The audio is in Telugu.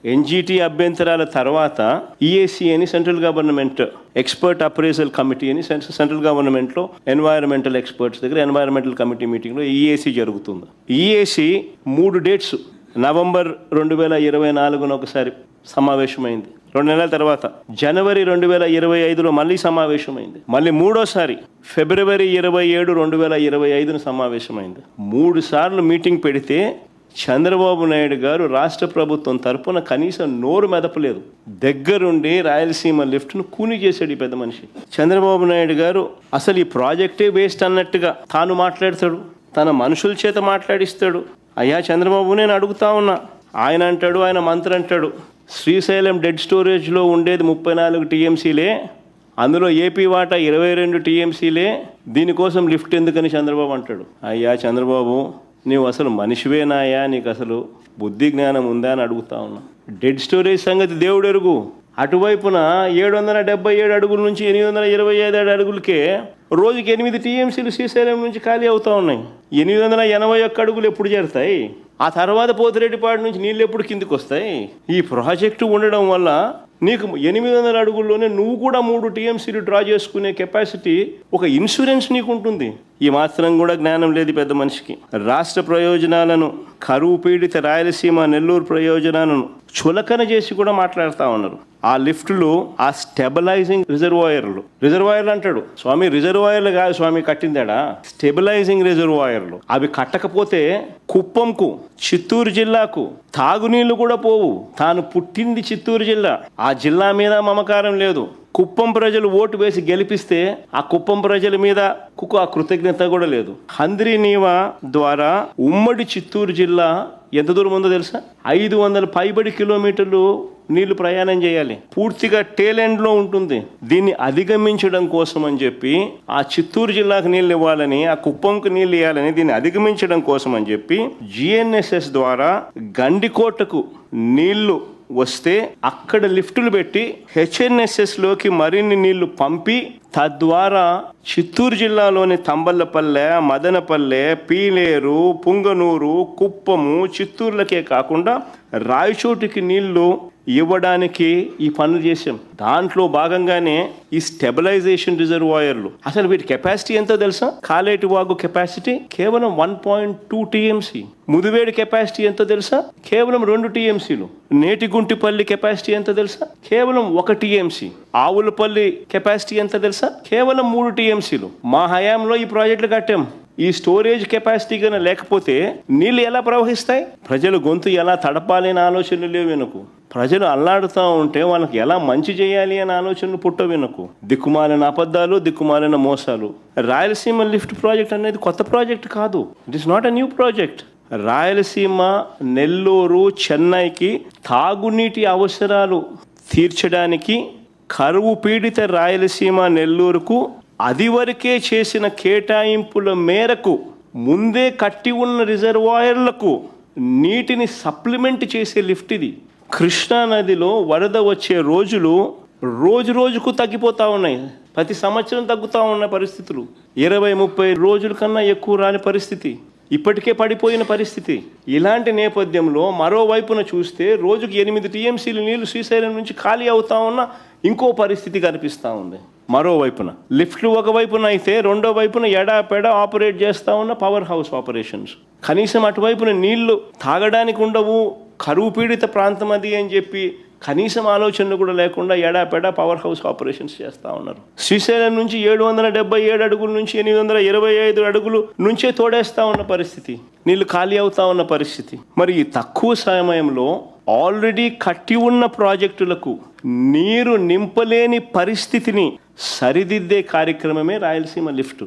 ఎన్జిటి అభ్యంతరాల తర్వాత ఈఏసీ అని central government expert appraisal committee అని సెంట్రల్ గవర్నమెంట్లో ఎన్వైరన్మెంటల్ ఎక్స్పర్ట్స్ దగ్గర ఎన్వైరన్మెంటల్ కమిటీ మీటింగ్లో ఈఏసీ జరుగుతుంది. ఈఏసీ 3 డేట్స్ నవంబర్ 2024 ఒకసారి సమావేశమైంది. 2 నెలల తర్వాత జనవరి 2025లో మళ్ళీ సమావేశమైంది. మళ్ళీ మూడోసారి ఫిబ్రవరి 27, 2025 సమావేశమైంది. 3 సార్లు మీటింగ్ పెడితే చంద్రబాబు నాయుడు గారు రాష్ట్ర ప్రభుత్వం తరపున కనీసం నోరు మెదపలేదు. దగ్గరుండి రాయలసీమ లిఫ్ట్ను కూని చేశాడు ఈ పెద్ద మనిషి. చంద్రబాబు నాయుడు గారు అసలు ఈ ప్రాజెక్టే వేస్ట్ అన్నట్టుగా తాను మాట్లాడతాడు, తన మనుషుల చేత మాట్లాడిస్తాడు. అయ్యా చంద్రబాబు, నేను అడుగుతా ఉన్నా. ఆయన అంటాడు, ఆయన మంత్రి అంటాడు, శ్రీశైలం డెడ్ స్టోరేజ్లో ఉండేది 34 టీఎంసీలే, అందులో ఏపీ వాటా 22 టీఎంసీలే, దీనికోసం లిఫ్ట్ ఎందుకని చంద్రబాబు అంటాడు. అయ్యా చంద్రబాబు, నీవు అసలు మనిషివేనాయా? నీకు అసలు బుద్ధి జ్ఞానం ఉందా అని అడుగుతా ఉన్నా. డెడ్ స్టోరేజ్ సంగతి దేవుడు ఎరుగు. అటువైపున 777 అడుగుల నుంచి 825 అడుగులకే రోజుకి 8 టీఎంసీలు శ్రీశైలం నుంచి ఖాళీ అవుతూ ఉన్నాయి. 881 అడుగులు ఎప్పుడు చేరుతాయి? ఆ తర్వాత పోతిరెడ్డిపాడు నుంచి నీళ్ళు ఎప్పుడు కిందికి వస్తాయి? ఈ ప్రాజెక్టు ఉండడం వల్ల నీకు 800 అడుగుల్లోనే నువ్వు కూడా 3 టీఎంసీలు డ్రా చేసుకునే కెపాసిటీ, ఒక ఇన్సూరెన్స్ నీకు ఉంటుంది. ఈ మాత్రం కూడా జ్ఞానం లేదు పెద్ద మనిషికి. రాష్ట్ర ప్రయోజనాలను, కరువు పీడిత రాయలసీమ నెల్లూరు ప్రయోజనాలను చులకన చేసి కూడా మాట్లాడుతూ ఉన్నారు. ఆ లిఫ్టులు, ఆ స్టెబిలైజింగ్ రిజర్వాయర్లు అంటాడు స్వామి. రిజర్వాయర్లు కాదు స్వామి కట్టిందాడా, స్టెబిలైజింగ్ రిజర్వాయర్లు. అవి కట్టకపోతే కుప్పంకు, చిత్తూరు జిల్లాకు తాగునీళ్లు కూడా పోవు. తాను పుట్టింది చిత్తూరు జిల్లా, ఆ జిల్లా మీద మమకారం లేదు. కుప్పం ప్రజలు ఓటు వేసి గెలిపిస్తే ఆ కుప్పం ప్రజల మీద ఆ కృతజ్ఞత కూడా లేదు. హంద్రీ నీవా ద్వారా ఉమ్మడి చిత్తూరు జిల్లా ఎంత దూరం ఉందో తెలుసా? 500 పైబడి కిలోమీటర్లు నీళ్లు ప్రయాణం చేయాలి. పూర్తిగా టేలెండ్లో ఉంటుంది. దీన్ని అధిగమించడం కోసం అని చెప్పి, ఆ చిత్తూరు జిల్లాకు నీళ్ళు ఇవ్వాలని, ఆ కుప్పంకు నీళ్ళు ఇవ్వాలని, దీన్ని అధిగమించడం కోసం అని చెప్పి జిఎన్ఎస్ఎస్ ద్వారా గండికోటకు నీళ్లు వస్తే అక్కడ లిఫ్టులు పెట్టి హెచ్ఎన్ఎస్ఎస్లోకి మరిన్ని నీళ్లు పంపి, తద్వారా చిత్తూరు జిల్లాలోని తంబళ్ళపల్లె, మదనపల్లె, పీలేరు, పుంగనూరు, కుప్పము, చిత్తూరులకే కాకుండా రాయచోటికి నీళ్లు ఇవ్వడానికి ఈ పనులు చేసాం. దాంట్లో భాగంగానే ఈ స్టెబిలైజేషన్ రిజర్వాయర్లు. అసలు వీటి కెపాసిటీ ఎంతో తెలుసా? కాలేటి వాగు కెపాసిటీ కేవలం 1.2 టీఎంసీ. ముదివేడి కెపాసిటీ ఎంతో తెలుసా? కేవలం 2 టీఎంసీలు. నేటిగుంటిపల్లి కెపాసిటీ ఎంతో తెలుసా? కేవలం 1 టీఎంసీ. ఆవులపల్లి కెపాసిటీ ఎంత తెలుసా? కేవలం 3 టీఎంసీలు. మా హయాంలో ఈ ప్రాజెక్టులు కట్టాం. ఈ స్టోరేజ్ కెపాసిటీ కన్నా లేకపోతే నీళ్ళు ఎలా ప్రవహిస్తాయి? ప్రజలు గొంతు ఎలా తడపాలి అనే ఆలోచనలు లేవు వెనుకు. ప్రజలు అల్లాడుతూ ఉంటే వాళ్ళకి ఎలా మంచి చేయాలి అనే ఆలోచనలు పుట్టవు వెనుకు. దిక్కుమాలిన అబద్ధాలు, దిక్కుమాలిన మోసాలు. రాయలసీమ లిఫ్ట్ ప్రాజెక్ట్ అనేది కొత్త ప్రాజెక్ట్ కాదు. It is not a new project. Rayalaseema, Nellore, చెన్నైకి తాగునీటి అవసరాలు తీర్చడానికి కరువు పీడిత రాయలసీమ నెల్లూరుకు అదివరకే చేసిన కేటాయింపుల మేరకు ముందే కట్టి ఉన్న రిజర్వాయర్లకు నీటిని సప్లిమెంట్ చేసే లిఫ్ట్ ఇది. కృష్ణానదిలో వరద వచ్చే రోజులు రోజుకు తగ్గిపోతూ ఉన్నాయి. ప్రతి సంవత్సరం తగ్గుతూ ఉన్న పరిస్థితులు 20-30 రోజుల కన్నా ఎక్కువ రాని పరిస్థితి, ఇప్పటికే పడిపోయిన పరిస్థితి. ఇలాంటి నేపథ్యంలో మరోవైపున చూస్తే రోజుకి 8 టీఎంసీలు నీళ్లు శ్రీశైలం నుంచి ఖాళీ అవుతా ఉన్న ఇంకో పరిస్థితి కనిపిస్తూ ఉంది. మరోవైపున లిఫ్ట్లు ఒకవైపున అయితే, రెండో వైపున ఎడాపెడా ఆపరేట్ చేస్తూ ఉన్న పవర్ హౌస్ ఆపరేషన్స్. కనీసం అటువైపున నీళ్లు తాగడానికి ఉండవు, కరువు పీడిత ప్రాంతం అది అని చెప్పి కనీసం ఆలోచనలు కూడా లేకుండా ఎడాపెడా పవర్ హౌస్ ఆపరేషన్స్ చేస్తూ ఉన్నారు. శ్రీశైలం నుంచి 777 అడుగుల నుంచి 825 అడుగులు నుంచే తోడేస్తూ ఉన్న పరిస్థితి, నీళ్లు ఖాళీ అవుతా ఉన్న పరిస్థితి. మరి ఈ తక్కువ సమయంలో ఆల్రెడీ కట్టి ఉన్న ప్రాజెక్టులకు నీరు నింపలేని పరిస్థితిని సరిదిద్దే కార్యక్రమమే రాయలసీమ లిఫ్ట్.